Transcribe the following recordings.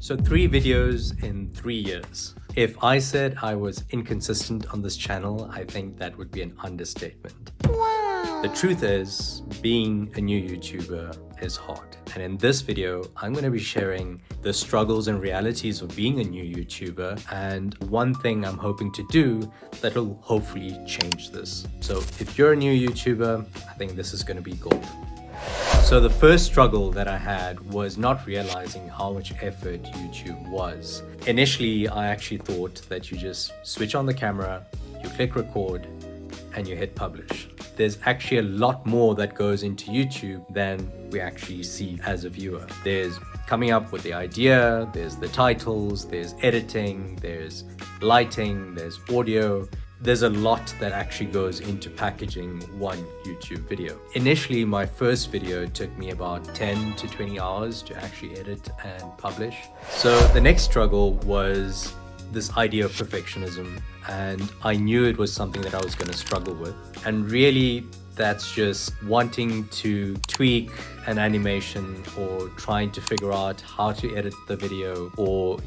So 3 videos in 3 years. If I said I was inconsistent on this channel, I think that would be an understatement. Wow. The truth is, being a new YouTuber is hard. And in this video, I'm going to be sharing the struggles and realities of being a new YouTuber and one thing I'm hoping to do that will hopefully change this. So if you're a new YouTuber, I think this is going to be gold. So the first struggle that I had was not realizing how much effort YouTube was. Initially, I actually thought that you just switch on the camera, you click record, and you hit publish. There's actually a lot more that goes into YouTube than we actually see as a viewer. There's coming up with the idea, there's the titles, there's editing, there's lighting, there's audio. There's a lot that actually goes into packaging one YouTube video. Initially, my first video took me about 10 to 20 hours to actually edit and publish. So the next struggle was this idea of perfectionism, and I knew it was something that I was going to struggle with. And really, that's just wanting to tweak an animation or trying to figure out how to edit the video, or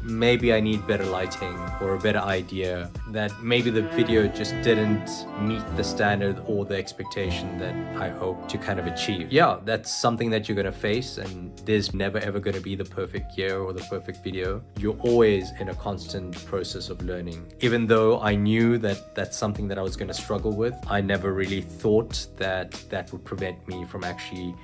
maybe I need better lighting or a better idea, that maybe the video just didn't meet the standard or the expectation that I hope to kind of achieve. Yeah, that's something that you're going to face, and there's never ever going to be the perfect year or the perfect video. You're always in a constant process of learning. Even though I knew that that's something that I was going to struggle with, I never really thought that that would prevent me from actually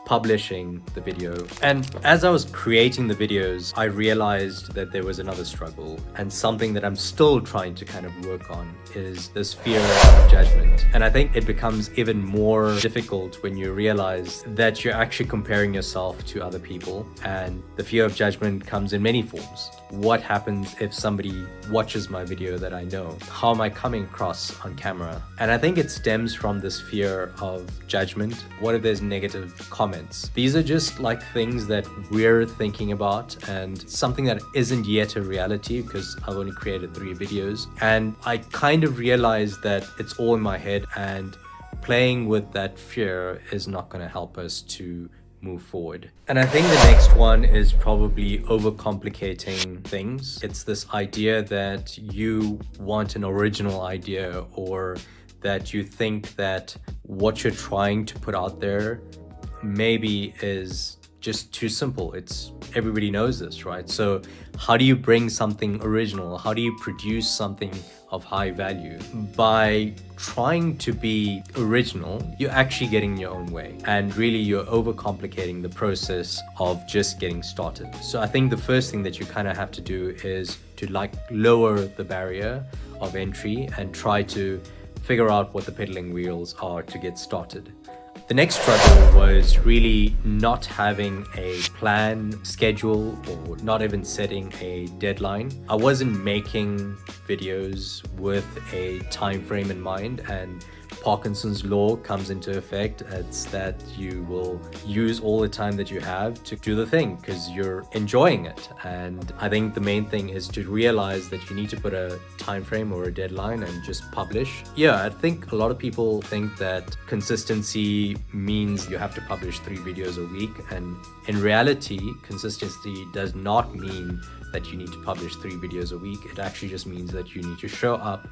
publishing the video. And as I was creating the videos, I realized that there was another struggle, and something that I'm still trying to kind of work on is this fear of judgment. And I think it becomes even more difficult when you realize that you're actually comparing yourself to other people, and the fear of judgment comes in many forms. What happens if somebody watches my video that I know? How am I coming across on camera? And I think it stems from this fear of judgment. What if there's negative comments? These are just like things that we're thinking about, and something that isn't yet a reality because I've only created 3 videos. And I kind of realized that it's all in my head, and playing with that fear is not going to help us to move forward. And I think the next one is probably overcomplicating things. It's this idea that you want an original idea, or that you think that what you're trying to put out there maybe is just too simple. Everybody knows this, right? So how do you bring something original? How do you produce something of high value? By trying to be original, you're actually getting in your own way, and really you're overcomplicating the process of just getting started. So I think the first thing that you kind of have to do is to lower the barrier of entry and try to figure out what the pedaling wheels are to get started. The next struggle was really not having a plan, schedule, or not even setting a deadline. I wasn't making videos with a time frame in mind, and Parkinson's law comes into effect. It's that you will use all the time that you have to do the thing because you're enjoying it. And I think the main thing is to realize that you need to put a time frame or a deadline and just publish. Yeah, I think a lot of people think that consistency means you have to publish 3 videos a week. And in reality, consistency does not mean that you need to publish 3 videos a week. It actually just means that you need to show up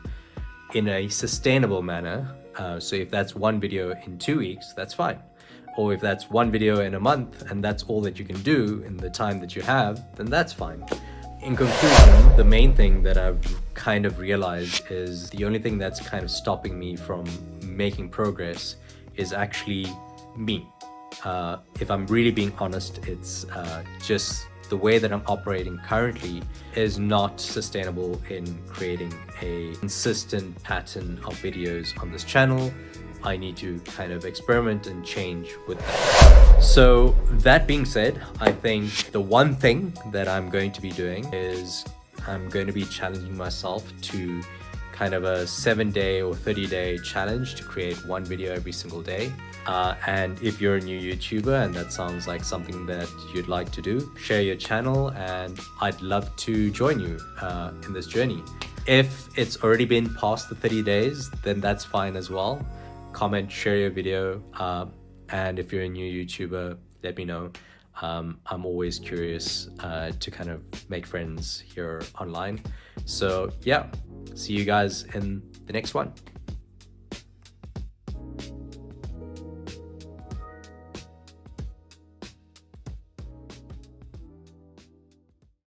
in a sustainable manner. So if that's 1 video in 2 weeks, that's fine. Or if that's 1 video in a month and that's all that you can do in the time that you have, then that's fine. In conclusion, the main thing that I've kind of realized is the only thing that's kind of stopping me from making progress is actually me. If I'm really being honest, it's just the way that I'm operating currently is not sustainable in creating a consistent pattern of videos on this channel. I need to kind of experiment and change with that. So that being said, I think the one thing that I'm going to be doing is I'm going to be challenging myself to kind of a 7-day or 30-day challenge to create 1 video every single day. And if you're a new YouTuber and that sounds like something that you'd like to do, share your channel and I'd love to join you in this journey. If it's already been past the 30 days, then that's fine as well. Comment, share your video, and if you're a new YouTuber, let me know. I'm always curious to kind of make friends here online. So yeah, see you guys in the next one.